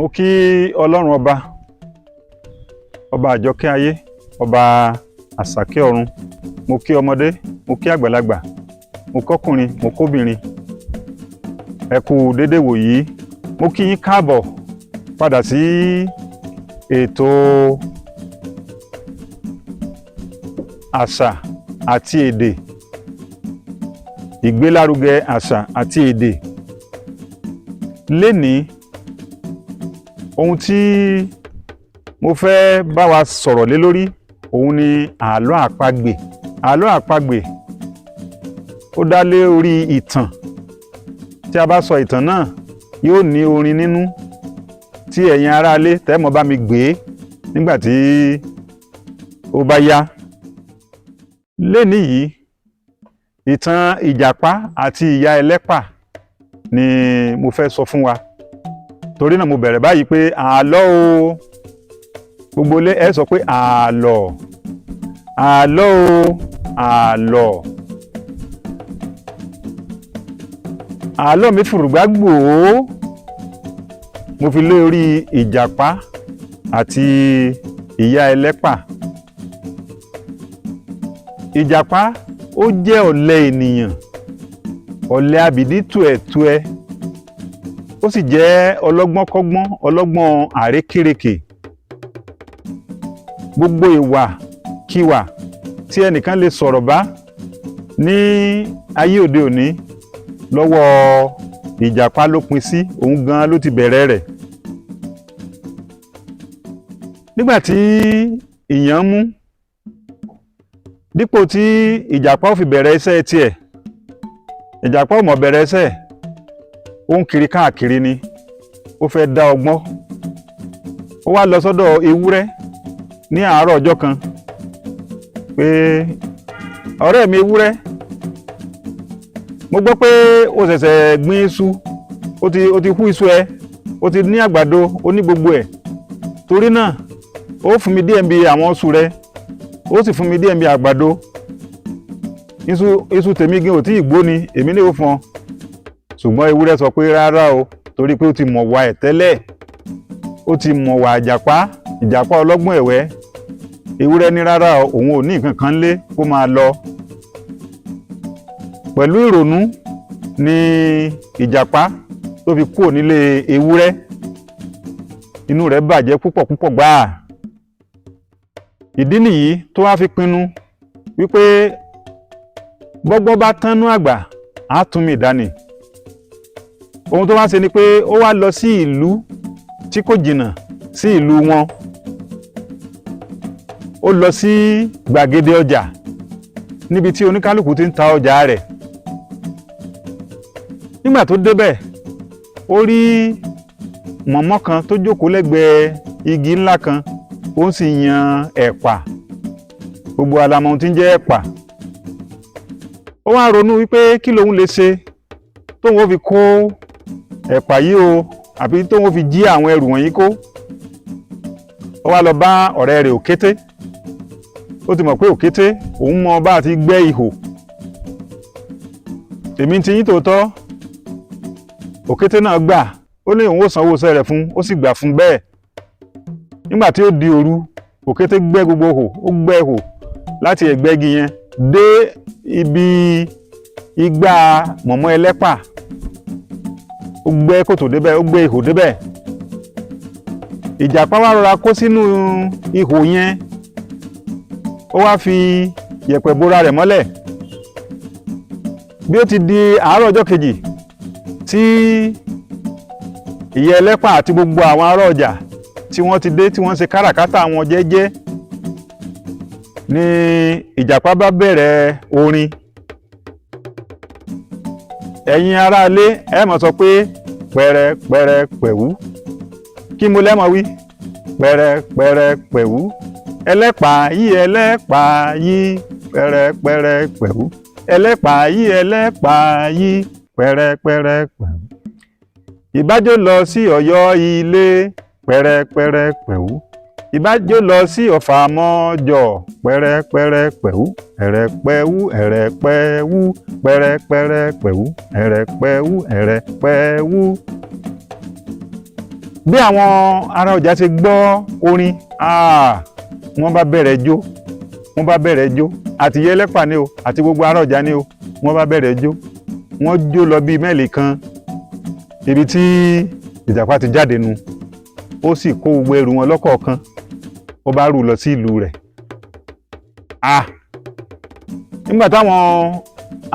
Mo kí Ọlọ́run ọba àjọkẹ́ ayé, ọba àsàkẹ́ ọ̀run. Mo kí ọmọdé, mo kí àgbàlagbà, mo kọ́kùnrin, mo kóbìnrin. Ẹ kú dédé wòyí. Mo kí yín káàbọ̀ padà sí ètò àṣà àti èdè, ìgbélárugẹ àṣà àti èdè. Lénìí, ohun tí mo fẹ́ bá wa sọ̀rọ̀ lé lórí òun ni àlọ́ àpagbè. Àlọ́ àpagbè ó dá lé orí ìtàn. Tí a bá sọ ìtàn náà, yóò ní orin nínú tí ẹ̀yin aráalé tẹ́ mọ́ bá mi gbé nígbà tí ó bá yá. Lénìí yìí, ìtàn Ìjàpá àti Ìyá Ẹlẹ́pà ni mo fẹ́ sọ fún wa. Torí náà mo bẹ̀rẹ̀ báyìí pé àlọ́ o, gbogbo ilé ẹ sọ pé àlọ́, àlọ́ o, àlọ́. Àlọ́ mi fùrùgbà gbòó, mo fi lé orí Ìjàpá àti Ìyá Ẹlẹ́pà. Ìjàpá ó jẹ́ ọ̀lẹ ènìyàn, ọ̀lẹ abìdí tuẹ̀tuẹ. Ó sì jẹ́ ọlọ́gbọ́nkọ́gbọ́n, ọlọ́gbọ́n àrékérekè. Gbogbo ìwàkiwà tí ẹnìkan lè sọ̀rọ̀ bá ní ayé òde òní lọ́wọ́ Ìjàpá ló pin sí, òun gan ló ti bẹ̀rẹ̀ rẹ̀. Nígbà tí ìyàn mú, dípò tí Ìjàpá ó fi bẹ̀rẹ̀ iṣẹ́ tiẹ̀, Ìjàpá ò mọ̀ bẹ̀rẹ̀ iṣẹ́, ó ń kiri káàkiri ni, ó fẹ́ dá ọgbọ́n. Ó wá lọ sọ́dọ̀ ewúrẹ́ ní àárọ̀ ọjọ́ kan pé, ọ̀rẹ́ mi ewúrẹ́, mo gbọ́ pé o ṣẹ̀ṣẹ̀ gbin iṣu, o ti hú iṣu ẹ, o ti ní àgbàdo, o ní gbogbo ẹ̀. Torí náà, ó fún mi díẹ̀ bí àwọn iṣu rẹ, ó sì fún mi díẹ̀ bí àgbàdo. Iṣu tèmi gan ò tí ì gbó ni, èmi ní ó fún ọ. Ṣùgbọ́n ewúrẹ́ sọ pé rárá o, torí pé ó ti mọ̀ wà ẹ̀ tẹ́lẹ̀. Ó ti mọ̀ wà Ìjàpá ọlọ́gbọ́n ẹ̀wẹ́. Ewúrẹ́ ní rárá o, òun ò ní nǹkan kan lé kó máa lọ. Pẹ̀lú ìrònú ni Ìjàpá tó fi kúrò nílé ewúrẹ́. Inú rẹ̀ bàjẹ́ púpọ̀ púpọ̀ gbáà. Ìdí nìyí tó wá fi pinnu wípé bọ́gbọ́n bá tánú àgbà, á tún mì dání. Ohun tó wá ṣe ni pé ó wá lọ sí ìlú tí kò jìnnà sí ìlú wọn. Ó lọ sí gbàgede ọjà níbi tí oníkálùkù ti ń ta ọjà rẹ̀. Nígbà tó débẹ̀, ó rí mọ̀mọ́ kan tó jókòó lẹ́gbẹ̀ẹ́ igi ńlá kan, ó ń sì yan ẹ̀pà. Gbogbo alamọ ohun tí ń jẹ́ ẹ̀pà. Ó wá ronú wípé kí lòun lè ṣe tóun ó fi kó ẹ̀pà yìí o, àbí tóun ó fi jí àwọn ẹrù wọ̀nyí kó. Ó wá lọ bá ọ̀rẹ́ rẹ̀ òkété. Ó ti mọ̀ pé òkété òun mọ bá ti gbẹ́ ihò. Èmi ti yín tòótọ́. Òkété náà gbà, ó ní òun ó sanwó iṣẹ́ rẹ̀ fún, ó sì gbà fún bẹ́ẹ̀. Nígbà tí ó di òru, òkété gbẹ́ gbogbo ihò, ó gbẹ́ ihò láti ẹ̀gbẹ́ igi yẹn dé ibi igbá mọ̀mọ́ Ẹlẹ́pà. Ó gbẹ́ kòtò débẹ̀, ó gbẹ́ ihò débẹ̀. Ìjàpá wá rọra kó sínú ihò yẹn. Ó wá fi yẹ̀pẹ̀ bora rẹ̀ mọ́lẹ̀. Bí ó ti di àárọ̀ ọjọ́ kejì tí Ìyá Ẹlẹ́pà àti gbogbo àwọn ará ọjà tí wọ́n ti dé, tí wọ́n ṣe káràkátà wọn jẹ́jẹ́, ni Ìjàpá bá bẹ̀rẹ̀ orin. Ẹ̀yin aráalé ẹ máa sọ pé pẹ̀rẹ̀ pẹ̀rẹ̀ pẹ̀wú. Kí mo lẹ́mọ̀ wí? Pẹ̀rẹ̀ pẹ̀rẹ̀ pẹ̀wú. Ẹlẹ́pà yí Ẹlẹ́pà yí, pẹ̀rẹ̀ pẹ̀rẹ̀ pẹ̀wú. Ẹlẹ́pà yí Ẹlẹ́pà yí, pẹ̀rẹ̀ pẹ̀rẹ̀ pẹ̀wú. Ìbájò lọ sí Ọ̀yọ́ ilé, pẹ̀rẹ̀ pẹ̀rẹ̀ pẹ̀wú. Ìbájò lọ sí Ọ̀fà mọ́jọ, pẹ̀rẹ̀ pẹ̀rẹ̀ pẹ̀wú. Ẹ̀rẹ̀ pẹ̀wú, ẹ̀rẹ̀ pẹ̀wú, pẹ̀rẹ̀ pẹ̀rẹ̀ pẹ̀wú. Ẹ̀rẹ̀ pẹ̀wú, ẹ̀rẹ̀ pẹ̀wú. bí àwọn ará ọjà ṣe gbọ́ orin wọ́n bá bẹ̀rẹ̀ jó, wọ́n bá bẹ̀rẹ̀ jó, àti ìyá ẹlẹ́pà ni o àti gbogbo ará ọjà ni o, wọ́n bá bẹ̀rẹ̀ jó, wọ́n jó lọ bíi mẹ́ẹ̀lì kan ibi tí ìjàpá ti jáde nu, ó sì kó gbogbo ẹrù wọn lọ́kọ̀ọ̀kan, ó bá rù lọ sí ìlú rẹ̀. Nígbà táwọn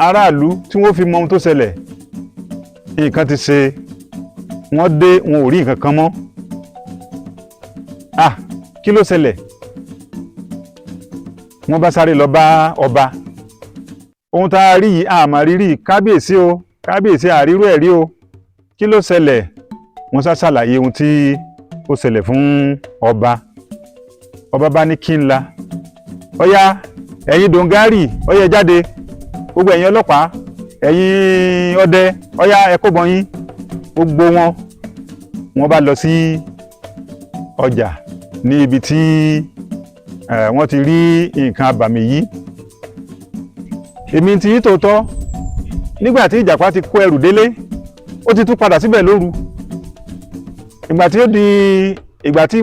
aráàlú tí wọ́n fi mọ ohun tó ṣẹlẹ̀, nǹkan ti ṣe, wọ́n dé wọn ò rí nǹkan kan mọ́. Kí ló ṣẹlẹ̀? Wọ́n bá sáré lọ bá ọba. Ohun tá a rí yìí àmọ́ rírì, kábíyèsí o, kábíyèsí àrírú ẹ̀ rí o, kí ló ṣẹlẹ̀? Wọ́n sá ṣàlàyé ohun tí ó ṣẹlẹ̀ fún ọba. Ọba bá ní kí n la, ọ̀yá ẹ̀yin dòǹgárì, ọ̀yá ẹ jáde, gbogbo ẹ̀yin ọlọ́pàá, ẹ̀yin ọdẹ, ọ̀yá ẹ kó bọn yín. Gbogbo wọn bá lọ sí ọjà ní ibi tí wọ́n ti rí nǹkan abàmì yìí. Èmi ti yí tòótọ́, nígbà tí ìjàpá ti kó ẹrù délé, ó ti tún padà síbẹ̀ lóru. Ìgbà tí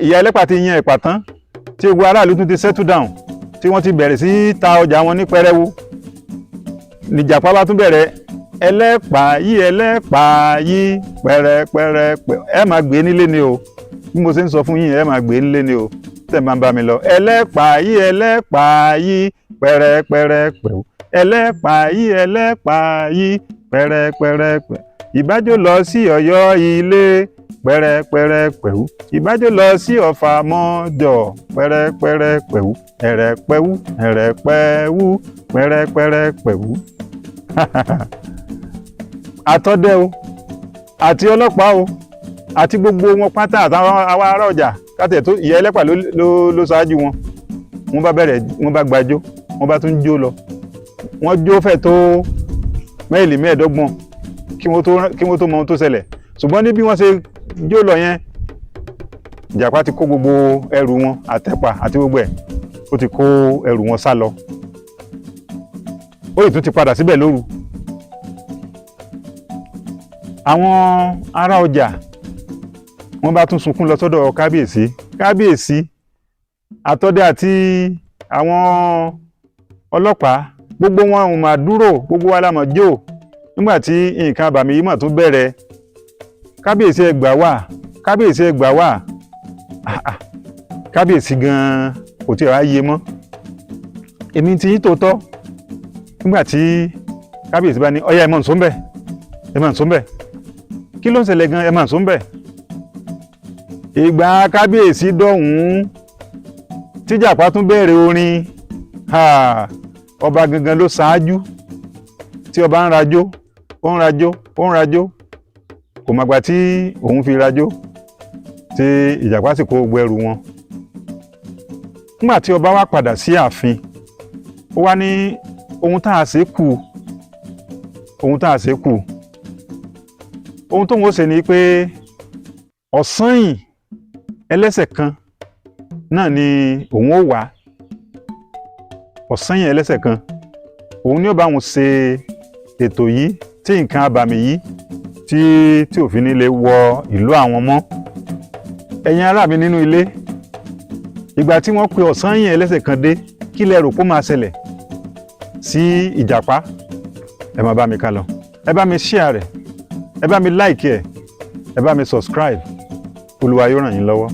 ìyá ẹlẹ́pà ti yan ẹ̀pà tán, tí gbogbo aráàlú tún ti settle down, tí wọ́n ti bẹ̀rẹ̀ sí ta ọjà wọn ní pẹrẹwu, nìjàpá bá tún bẹ̀rẹ̀ ẹlẹ́pà yí pẹ̀rẹ̀pẹ̀rẹ̀. Ẹ máa gbé nílé ni o, bí mo ṣe ń sọ fún yín, ẹ máa gbé nílé ni o, tẹ̀ máa ń bá mi lọ. ẹlẹ́pà yí pẹ̀rẹ̀pẹ̀rẹ̀. ẹlẹ́pà yí pẹ̀rẹ̀pẹ̀rẹ̀. ìbájò lọ sí Ọ̀yọ́ ilé pẹ̀rẹ̀pẹ̀rẹ̀. ìbájò lọ sí Ọ̀fà mọ́jọ pẹ̀rẹ̀pẹ̀rẹ̀. ẹ̀rẹ̀pẹ̀wú pẹ̀rẹ̀pẹ̀rẹ̀. Àtọdẹ o àti ọlọ́pàá o àti gbogbo wọn pátá àtàwọn ará ọjà, kátẹ̀ tó ìyá ẹlẹ́pà ló ṣáájú wọn. Wọ́n bá gbàjó, wọ́n bá tún jó lọ. Wọ́n jó fẹ̀ tó mẹ́ẹ̀lì mẹ́ẹ̀ẹ́dọ́gbọ̀n kí wọ́n tó mọ ohun tó ṣẹlẹ̀. Ṣùgbọ́n ní bí wọ́n ṣe jó lọ yẹn, ìjàpá ti kó gbogbo ẹrù wọn àtẹ̀pà àti gbogbo ẹ̀, ó ti kó ẹrù wọn sá lọ. Ó sì tún ti padà síbẹ̀ lóru. Àwọn ará ọjà wọ́n bá tún sunkún lọ sọ́dọ̀ kábíyèsí. Kábíyèsí, àtọdẹ àti àwọn ọlọ́pàá, gbogbo wọn ò máa dúró, gbogbo wa la mọ̀ jó nígbà tí nǹkan àbàmì yìí mà tún bẹ̀rẹ̀. Kábíyèsí ẹ gbà wá, kábíyèsí ẹ gbà wá. Kábíyèsí gan-an kò tí ì ráyè mọ́. Èmi ti yí tòótọ́, nígbà tí kábíyèsí bá ní ọ̀yá ẹ mọ̀ nsọ́ ńbẹ̀, ẹ mọ̀ nsọ́ ńbẹ̀, kí ló ń ṣẹlẹ̀ gan, ẹ mọ̀ nsọ́ ńbẹ̀. Ìgbà kábíyèsí dọ̀hún tíjàpá tún bẹ̀rẹ̀ orin, ọba gangan ló ṣáájú, tí ọba ń rajó, ó ń rajó, ó ń rajó, kò mọ̀gbà tí òun fi rajó, tí ìjàpá sì kó gbogbo ẹrù wọn. Nígbà tí ọba wá padà sí ààfin, ó wá ní ohun tá a ṣe kù, ohun tá a ṣe kù. Ohun tóun ó ṣe ni pé ọ̀sán yìí ẹlẹ́sẹ̀ kan náà ni òun ó wá. Ọ̀sán yìí ẹlẹ́sẹ̀ kan, òun ni ó bá wọn ṣe ètò yìí tí nǹkan abàmì yìí tí òfin nílé wọ ìlú àwọn mọ́. Ẹ̀yin ará mi nínú ilé, ìgbà tí wọ́n pe ọ̀sán yìí ẹlẹ́sẹ̀ kan dé, kí lẹ rò pé ó máa ṣẹlẹ̀ sí ìjàpá? Ẹ máa bá mi ká lọ, ẹ bá mi share rẹ̀, ẹ bá mi like ẹ̀, ẹ bá mi subscribe. Olúwa yóò ràn yín lọ́wọ́.